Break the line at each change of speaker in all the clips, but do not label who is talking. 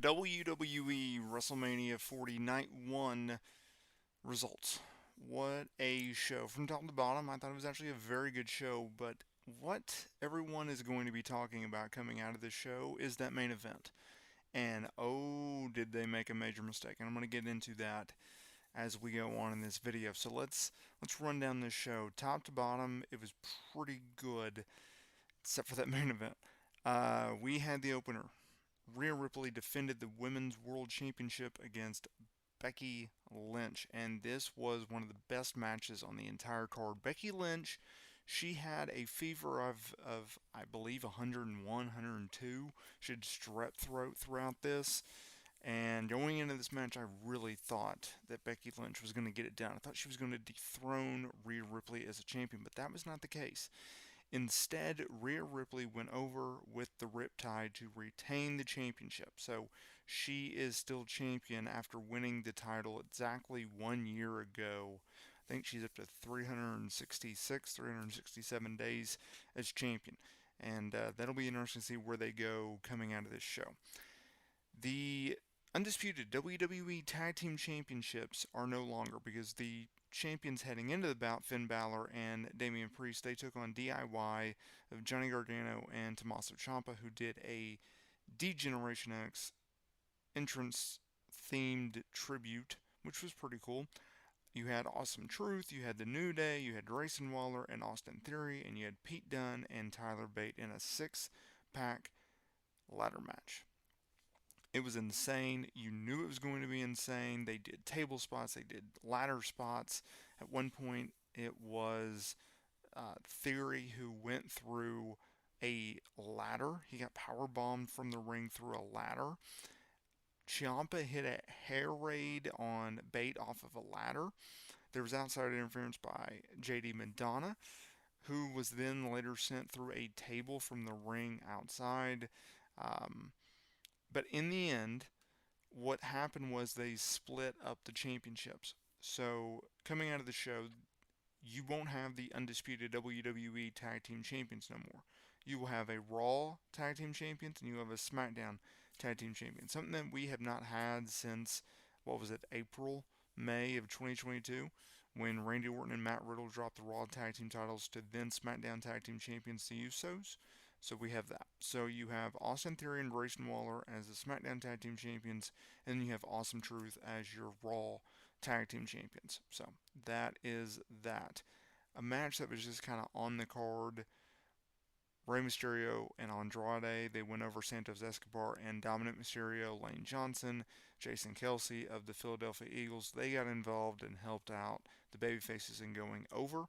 WWE WrestleMania 40 Night 1 results. What a show. From top to bottom, I thought it was actually a very good show, but what everyone is going to be talking about coming out of this show is that main event. And oh, did they make a major mistake. And I'm going to get into that as we go on in this video. So let's run down this show. Top to bottom, it was pretty good, except for that main event. We had the opener. Rhea Ripley defended the Women's World Championship against Becky Lynch, and this was one of the best matches on the entire card. Becky Lynch, she had a fever of I believe 101, 102. She had strep throat throughout this. And going into this match, I really thought that Becky Lynch was going to get it done. I thought she was going to dethrone Rhea Ripley as a champion, but that was not the case. Instead, Rhea Ripley went over with the Riptide to retain the championship. So she is still champion after winning the title exactly 1 year ago. I think she's up to 366, 367 days as champion. And that'll be interesting to see where they go coming out of this show. The undisputed WWE Tag Team Championships are no longer, because the champions heading into the bout, Finn Balor and Damian Priest, they took on DIY of Johnny Gargano and Tommaso Ciampa, who did a D-Generation X entrance themed tribute, which was pretty cool. You had Awesome Truth, you had The New Day, you had Grayson Waller and Austin Theory, and you had Pete Dunne and Tyler Bate in a 6-pack ladder match. It was insane. You knew it was going to be insane. They did table spots. They did ladder spots. At one point, it was Theory who went through a ladder. He got power bombed from the ring through a ladder. Ciampa hit a hair raid on Bate off of a ladder. There was outside interference by JD Madonna, who was then later sent through a table from the ring outside. But in the end, what happened was they split up the championships. So coming out of the show, you won't have the undisputed WWE Tag Team Champions no more. You will have a Raw Tag Team Champions and you have a SmackDown Tag Team Champions. Something that we have not had since, what was it, April, May of 2022, when Randy Orton and Matt Riddle dropped the Raw Tag Team titles to then SmackDown Tag Team Champions, the Usos. So we have that. So you have Austin Theory and Grayson Waller as the SmackDown Tag Team Champions, and then you have Awesome Truth as your Raw Tag Team Champions. So that is that. A match that was just kind of on the card. Rey Mysterio and Andrade, they went over Santos Escobar and Dominic Mysterio, Lane Johnson, Jason Kelsey of the Philadelphia Eagles. They got involved and helped out the babyfaces in going over.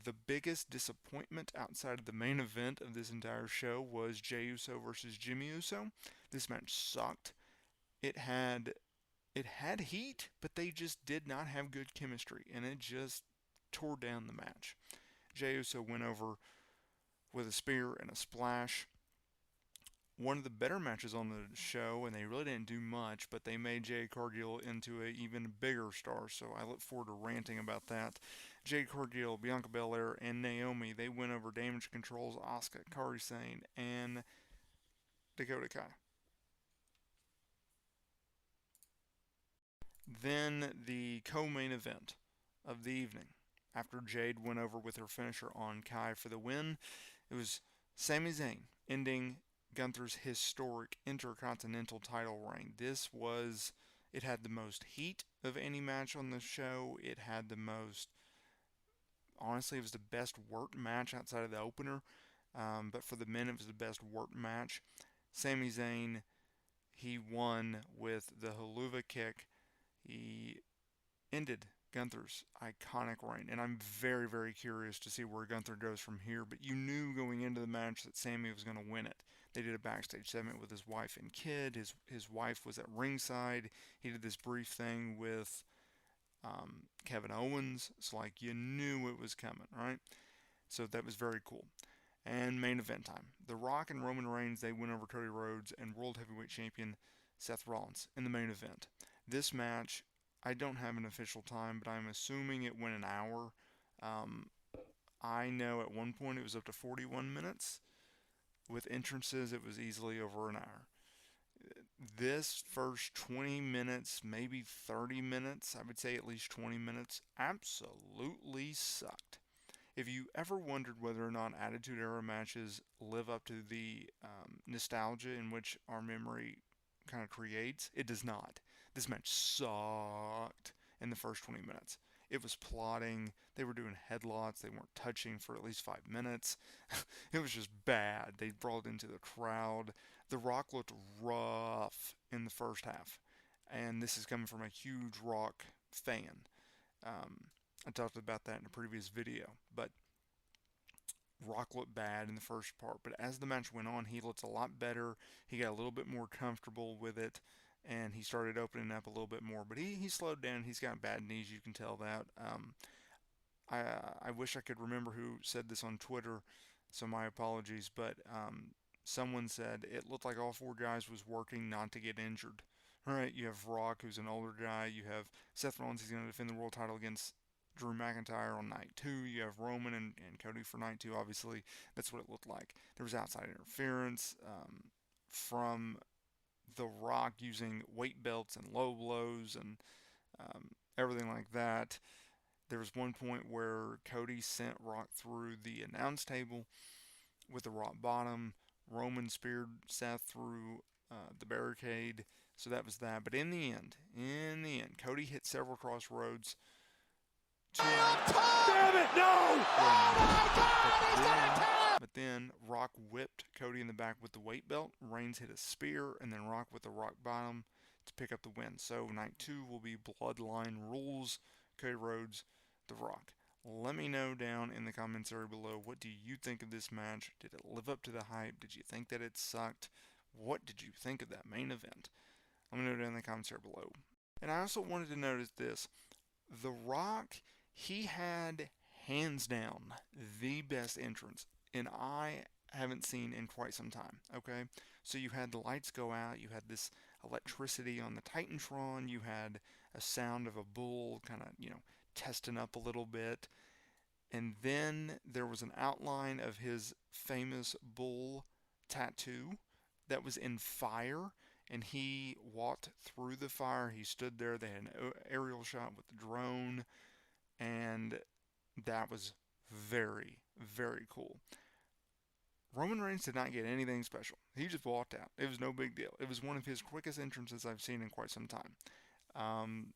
The biggest disappointment outside of the main event of this entire show was Jey Uso versus Jimmy Uso. This match sucked. It had heat, but they just did not have good chemistry, and it just tore down the match. Jey Uso went over with a spear and a splash. One of the better matches on the show, and they really didn't do much, but they made Jade Cargill into an even bigger star, so I look forward to ranting about that. Jade Cargill, Bianca Belair, and Naomi, they went over Damage Control's Asuka, Kairi Sane, and Dakota Kai. Then the co-main event of the evening, after Jade went over with her finisher on Kai for the win, it was Sami Zayn ending Gunther's historic Intercontinental title reign. It had the most heat of any match on the show. It had the most, honestly, it was the best worked match outside of the opener. But for the men, it was the best worked match. Sami Zayn, he won with the Helluva Kick. He ended Gunther's iconic reign, and I'm very, very curious to see where Gunther goes from here, but you knew going into the match that Sami was going to win it. They did a backstage segment with his wife and kid. His wife was at ringside. He did this brief thing with Kevin Owens. It's like you knew it was coming, right? So that was very cool. And main event time. The Rock and Roman Reigns, they went over Cody Rhodes and World Heavyweight Champion Seth Rollins in the main event. This match, I don't have an official time, but I'm assuming it went an hour. I know at one point it was up to 41 minutes. With entrances, it was easily over an hour. This first 20 minutes, maybe 30 minutes, I would say at least 20 minutes, absolutely sucked. If you ever wondered whether or not Attitude Era matches live up to the nostalgia in which our memory kind of creates, it does not. This match sucked in the first 20 minutes. It was plotting. They were doing headlocks. They weren't touching for at least 5 minutes. It was just bad. They brawled into the crowd. The Rock looked rough in the first half. And this is coming from a huge Rock fan. Um, I talked about that in a previous video. But Rock looked bad in the first part, but as the match went on, he looked a lot better. He got a little bit more comfortable with it, and he started opening up a little bit more. But he slowed down. He's got bad knees, you can tell that. I wish I could remember who said this on Twitter, so my apologies. But someone said it looked like all four guys was working not to get injured. All right, you have Rock, who's an older guy. You have Seth Rollins, he's going to defend the world title against Drew McIntyre on night 2. You have Roman and Cody for night 2, obviously. That's what it looked like. There was outside interference from The Rock using weight belts and low blows and everything like that. There was one point where Cody sent Rock through the announce table with the rock bottom. Roman speared Seth through the barricade. So that was that. But in the end, Cody hit several crossroads.
Damn it, no! Oh my God, he's got a tap!
But then Rock whipped Cody in the back with the weight belt. Reigns hit a spear, and then Rock with the rock bottom to pick up the win. So night 2 will be Bloodline Rules, Cody Rhodes, The Rock. Let me know down in the comments area below, what do you think of this match? Did it live up to the hype? Did you think that it sucked? What did you think of that main event? Let me know down in the comments area below. And I also wanted to notice this. The Rock, he had, hands down, the best entrance, and I haven't seen in quite some time, okay? So you had the lights go out, you had this electricity on the Titantron, you had a sound of a bull kind of, testing up a little bit, and then there was an outline of his famous bull tattoo that was in fire, and he walked through the fire. He stood there. They had an aerial shot with the drone, and that was very, very cool. Roman Reigns did not get anything special. He just walked out. It was no big deal. It was one of his quickest entrances I've seen in quite some time.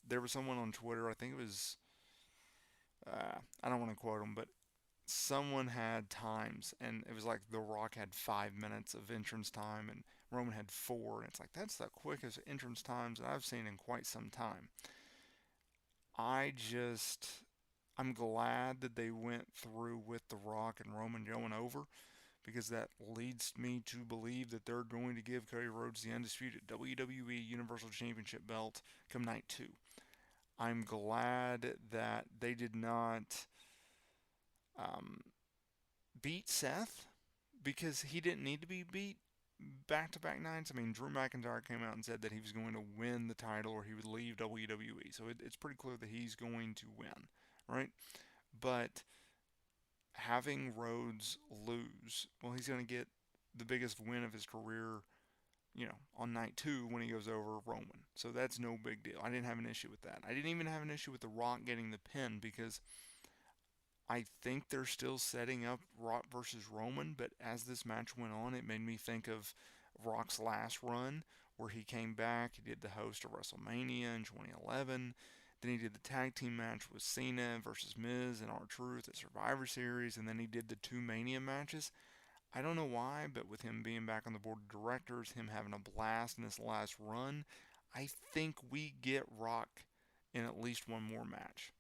There was someone on Twitter, I think it was, I don't want to quote him, but someone had times, and it was like The Rock had 5 minutes of entrance time, and Roman had 4, and it's like, that's the quickest entrance times that I've seen in quite some time. I'm glad that they went through with The Rock and Roman going over, because that leads me to believe that they're going to give Cody Rhodes the undisputed WWE Universal Championship belt come night 2. I'm glad that they did not beat Seth, because he didn't need to be beat back-to-back nights. I mean, Drew McIntyre came out and said that he was going to win the title or he would leave WWE. So it's pretty clear that he's going to win, right? But having Rhodes lose, well, he's going to get the biggest win of his career, on night 2 when he goes over Roman. So that's no big deal. I didn't have an issue with that. I didn't even have an issue with The Rock getting the pin, because I think they're still setting up Rock versus Roman, but as this match went on, it made me think of Rock's last run, where he came back, he did the host of WrestleMania in 2011, then he did the tag team match with Cena versus Miz and R-Truth at Survivor Series, and then he did the 2 Mania matches. I don't know why, but with him being back on the board of directors, him having a blast in this last run, I think we get Rock in at least one more match.